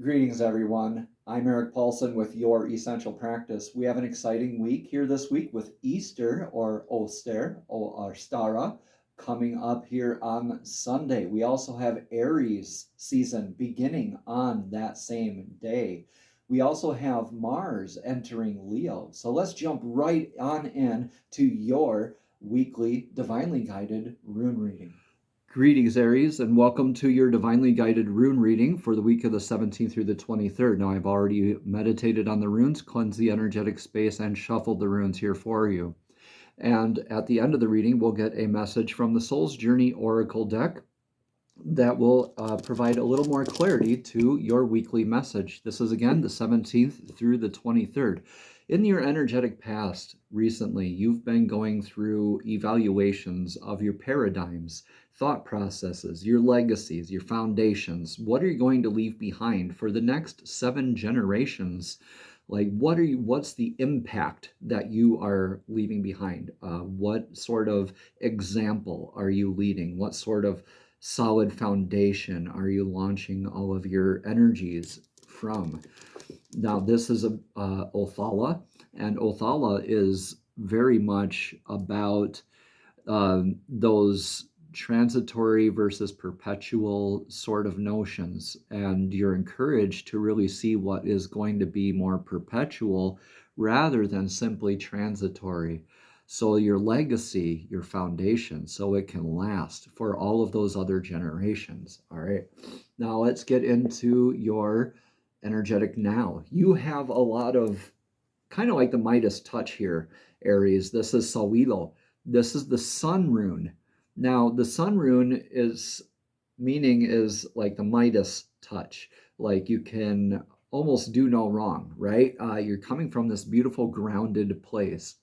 Greetings, everyone. I'm Eric Paulson with Your Essential Practice. We have an exciting week here this week with Easter or Ostara or Ostara coming up here on Sunday. We also have Aries season beginning on that same day. We also have Mars entering Leo. So let's jump right on in to your weekly divinely guided rune reading. Greetings, Aries, and welcome to your divinely guided rune reading for the week of the 17th through the 23rd. Now, I've already meditated on the runes, cleansed the energetic space, and shuffled the runes here for you. And at the end of the reading, we'll get a message from the Soul's Journey Oracle deck that will provide a little more clarity to your weekly message. This is, again, the 17th through the 23rd. In your energetic past recently, you've been going through evaluations of your paradigms, thought processes, your legacies, your foundations. What are you going to leave behind for the next 7 generations? Like, what's the impact that you are leaving behind? What sort of example are you leading? What sort of solid foundation are you launching all of your energies from? Now, this is Othala, and Othala is very much about those transitory versus perpetual sort of notions, and you're encouraged to really see what is going to be more perpetual rather than simply transitory. So your legacy, your foundation, so it can last for all of those other generations. All right. Now let's get into your energetic now. You have a lot of kind of like the Midas touch here, Aries. This is Sawilo. This is the sun rune. Now, the sun rune is like the Midas touch. Like you can almost do no wrong, right? You're coming from this beautiful grounded place,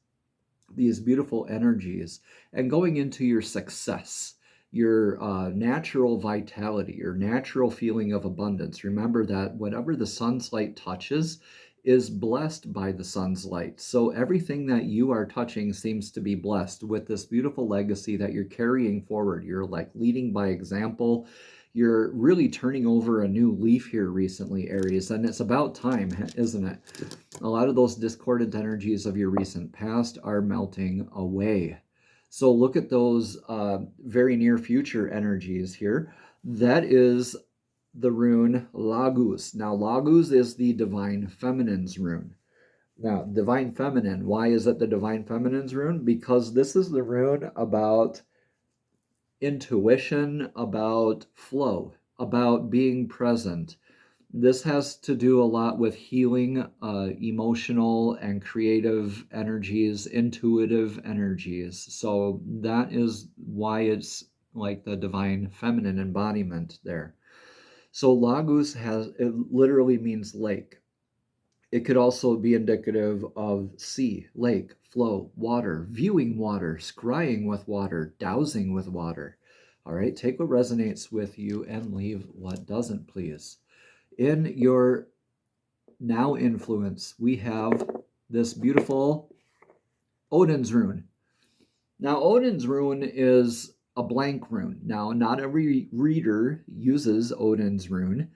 these beautiful energies, and going into your success, your natural vitality, your natural feeling of abundance. Remember that whatever the sun's light touches is blessed by the sun's light. So everything that you are touching seems to be blessed with this beautiful legacy that you're carrying forward. You're like leading by example. You're really turning over a new leaf here recently, Aries, and it's about time, isn't it? A lot of those discordant energies of your recent past are melting away. So look at those very near future energies here. That is the rune Lagus. Now, Lagus is the divine feminine's rune. Now, divine feminine, why is it the divine feminine's rune? Because this is the rune about intuition, about flow, about being present. This has to do a lot with healing emotional and creative energies, intuitive energies. So that is why it's like the divine feminine embodiment there. So Lagus it literally means lake. It could also be indicative of sea, lake, flow, water, viewing water, scrying with water, dowsing with water. All right, take what resonates with you and leave what doesn't, please. In your now influence, we have this beautiful Odin's rune. Now, Odin's rune is a blank rune. Now, not every reader uses Odin's rune,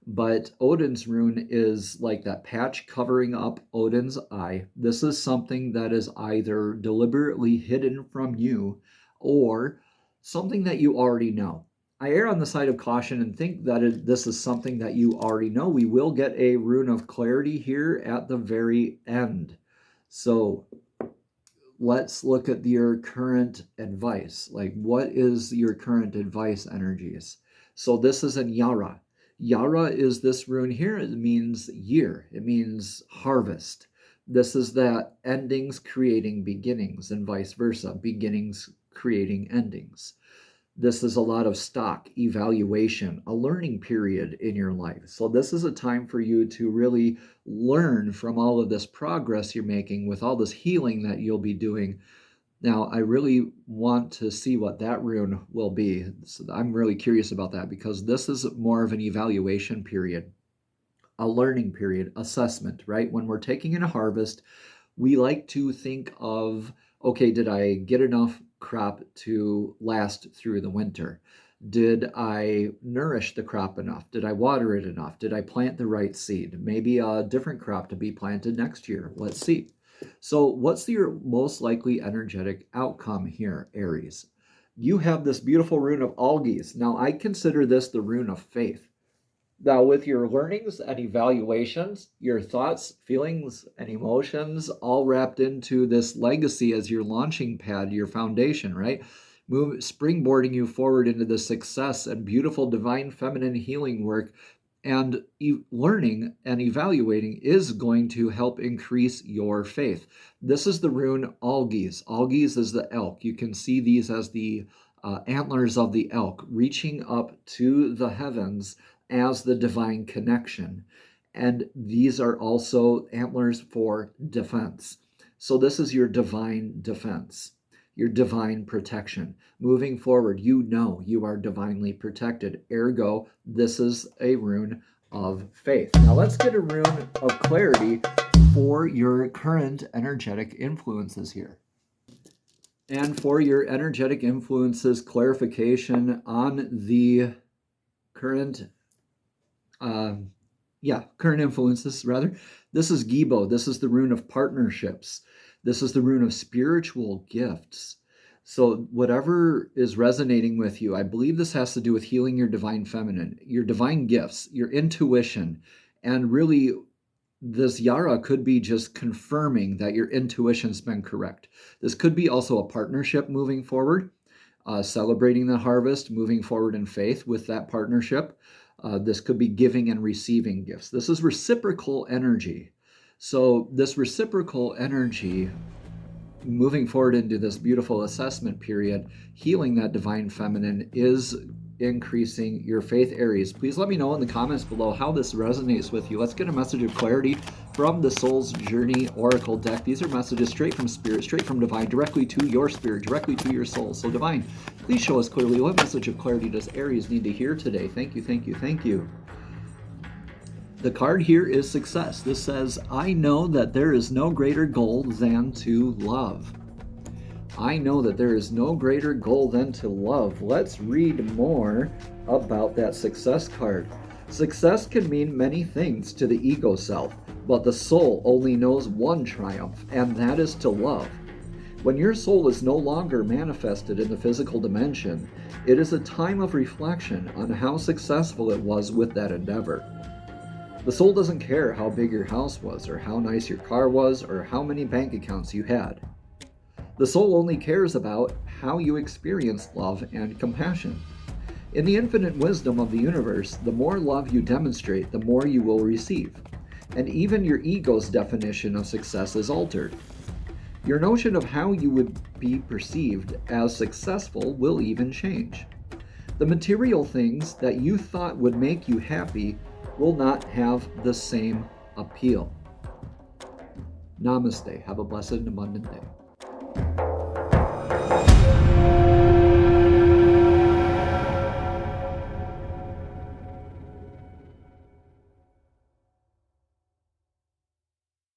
but Odin's rune is like that patch covering up Odin's eye. This is something that is either deliberately hidden from you or something that you already know. I err on the side of caution and think that this is something that you already know. We will get a rune of clarity here at the very end. So let's look at your current advice. Like, what is your current advice energies? So this is in Yara. Yara is this rune here. It means year. It means harvest. This is that endings creating beginnings and vice versa. Beginnings creating endings. This is a lot of stock, evaluation, a learning period in your life. So this is a time for you to really learn from all of this progress you're making with all this healing that you'll be doing. Now, I really want to see what that rune will be. So I'm really curious about that because this is more of an evaluation period, a learning period, assessment, right? When we're taking in a harvest, we like to think of, okay, did I get enough crop to last through the winter? Did I nourish the crop enough? Did I water it enough? Did I plant the right seed? Maybe a different crop to be planted next year. Let's see. So what's your most likely energetic outcome here, Aries? You have this beautiful rune of Algies. Now, I consider this the rune of faith. Now, with your learnings and evaluations, your thoughts, feelings, and emotions all wrapped into this legacy as your launching pad, your foundation, right? Springboarding you forward into the success and beautiful divine feminine healing work. And learning and evaluating is going to help increase your faith. This is the rune Algies. Algies is the elk. You can see these as the antlers of the elk reaching up to the heavens as the divine connection. And these are also antlers for defense. So this is your divine defense, your divine protection. Moving forward, you know you are divinely protected. Ergo, this is a rune of faith. Now let's get a rune of clarity for your current energetic influences here. And for your energetic influences clarification on the current current influences, rather. This is Gibo. This is the rune of partnerships. This is the rune of spiritual gifts. So whatever is resonating with you, I believe this has to do with healing your divine feminine, your divine gifts, your intuition, and really this Yara could be just confirming that your intuition's been correct. This could be also a partnership moving forward, celebrating the harvest, moving forward in faith with that partnership. This could be giving and receiving gifts. This is reciprocal energy. So this reciprocal energy, moving forward into this beautiful assessment period, healing that divine feminine, is increasing your faith, Aries. Please let me know in the comments below how this resonates with you. Let's get a message of clarity from the Soul's Journey Oracle deck. These are messages straight from Spirit, straight from Divine, directly to your spirit, directly to your soul. So Divine, please show us clearly what message of clarity does Aries need to hear today. Thank you, thank you, thank you. The card here is success. This says, I know that there is no greater goal than to love. I know that there is no greater goal than to love. Let's read more about that success card. Success can mean many things to the ego self, but the soul only knows one triumph, and that is to love. When your soul is no longer manifested in the physical dimension, it is a time of reflection on how successful it was with that endeavor. The soul doesn't care how big your house was, or how nice your car was, or how many bank accounts you had. The soul only cares about how you experience love and compassion. In the infinite wisdom of the universe, the more love you demonstrate, the more you will receive. And even your ego's definition of success is altered. Your notion of how you would be perceived as successful will even change. The material things that you thought would make you happy will not have the same appeal. Namaste. Have a blessed and abundant day.